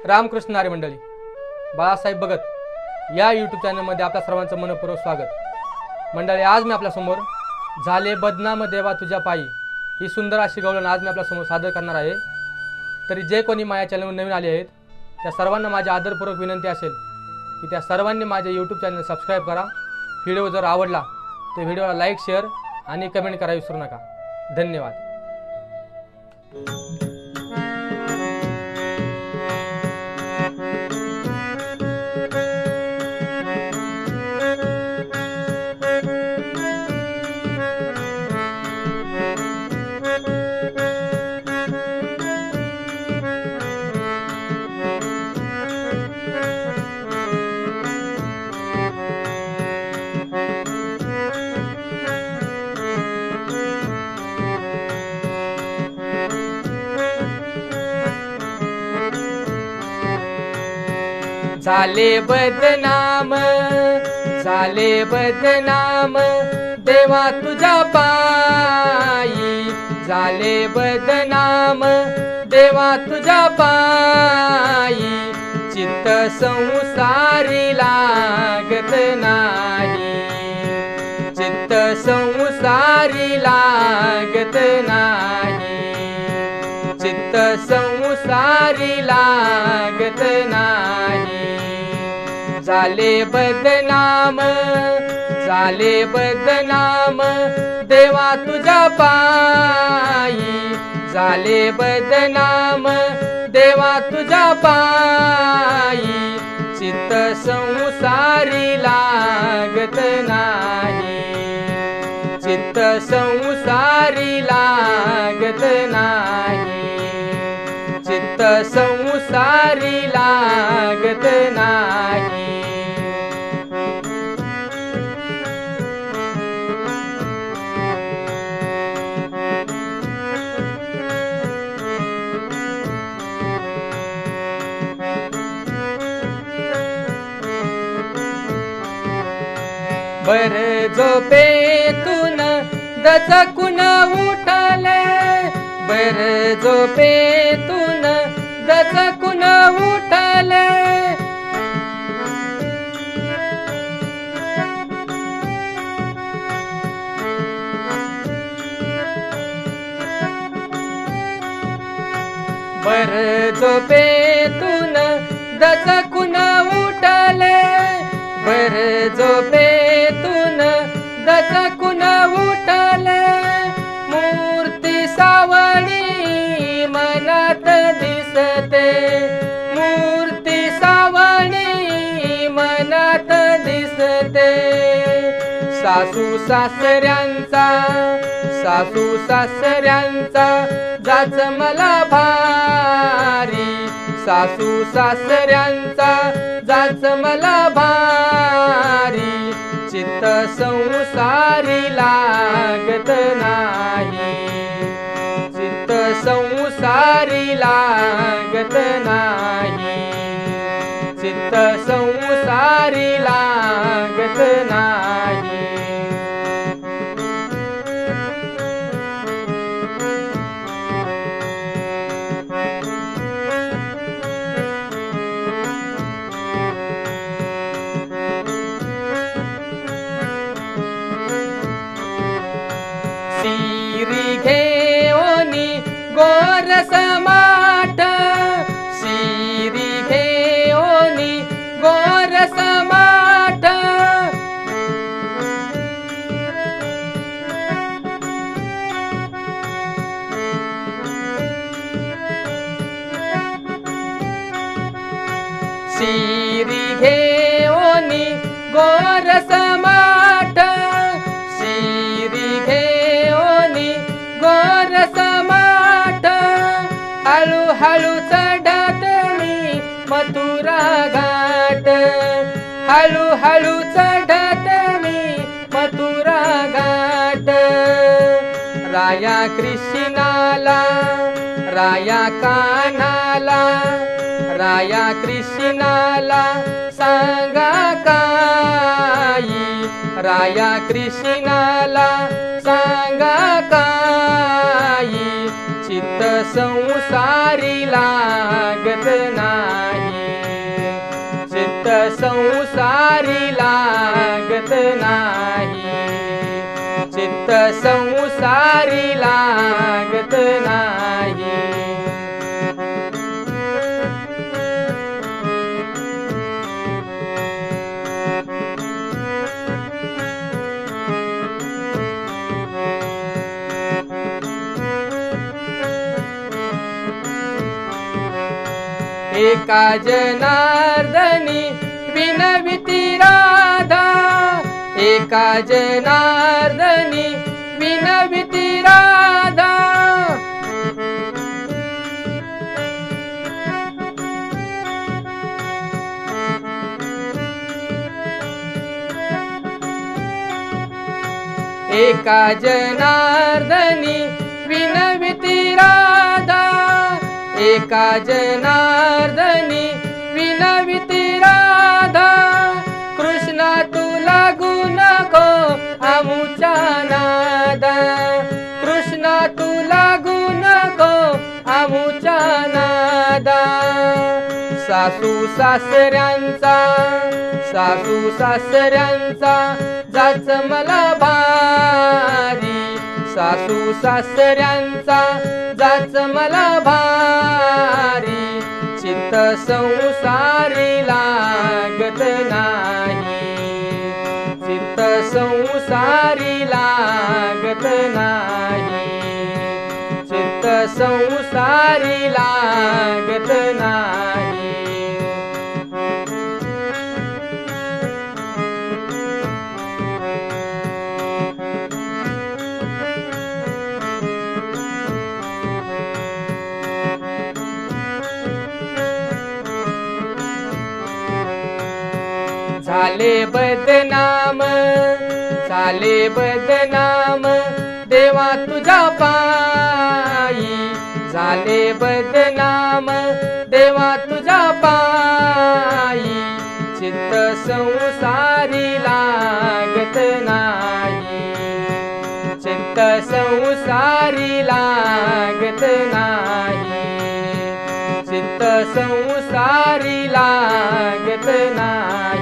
रामकृष्ण हरी मंडळी, बाळासाहेब भगत या यूट्यूब चॅनलमध्ये आपल्या सर्वांचं मनपूर्वक स्वागत। मंडळी, आज मी आपल्यासमोर झाले बदनाम देवा तुझ्या पायी ही सुंदर अशी गवळण आज मी आपल्यासमोर सादर करणार आहे। तरी जे कोणी माझ्या चॅनलवर नवीन आले आहेत त्या सर्वांना माझी आदरपूर्वक विनंती असेल की त्या सर्वांनी माझे यूट्यूब चॅनल सबस्क्राईब करा। व्हिडिओ जर आवडला तर व्हिडिओला लाईक, शेअर आणि कमेंट करायला विसरू नका। धन्यवाद। झाले बदनाम देवा तुझ्या पायी, झाले बदनाम देवा तुझ्या पायी। चित्त संसारी लागत नाही, चित्त संसारी लागत नाही, चित्त संसारी लागत नाही। झाले बदनाम देवा तुझ्या पायी, झाले बदनाम देवा तुझ्या पायी। चित्त संसारी लागत नाही, चित्त संसारी लागत नाही, चित्त संसारी लागत नाही। बर झोपेतून दचकून उठले, बर झोपेतून दचकून उठले। बर झोपेतून दचकून उठले, बर झोपेतून दचकून उठले। मूर्ती सावळी मनात दिसते, मूर्ती सावळी मनात दिसते। सासू सासऱ्यांचा जाच मला भारी, सासू सासऱ्यांचा जाच मला भारी। चित्त संसारी लागत नाही, चित्त संसारी लागत नाही, चित्त संसारी लागत नाही। शिरी घेऊनी गोरस माठ, शिरी घेऊनी गोरस माठ। शिरी घेऊनी गोरस माठ, शिरी घेऊनी गोरस माठ। हळू हळू चढत मी मथुरा घाट, हळू हळू चढत मी मथुरा घाट। राया कृष्णाला, राया कान्हाला, राया कृष्णाला सांगा राया कृष्णाला सांगा काही, चित्त संसारी लागत नाही, चित्त संसारी लागत नाही, चित्त संसारी लागत नाही। एका जनार्दनी विनविती राधा, एका जनार्दनी विनविती राधा, एका जनार्दनी विनविती राधा, एका जनार्दनी विनविती राधा, कृष्णा तू लागू नको आमुच्या नादा, कृष्णा तू लागू नको आमुच्या नादा। सासू सासऱ्यांचा, सासू सासऱ्यांचा जाच मला भारी, सासू सासऱ्यांचा जाच मला भारी, चित्त संसारी लागत नाही, चित्त संसारी लागत नाही, चित्त संसारी लागत नाही। झाले बदनाम, झाले बदनाम देवा तुझ्या पायी, झाले बदनाम देवा तुझ्या पायी, चित्त संसारी लागत नाही, चित्त संसारी लागत नाही, चित्त संसारी लागत नाही।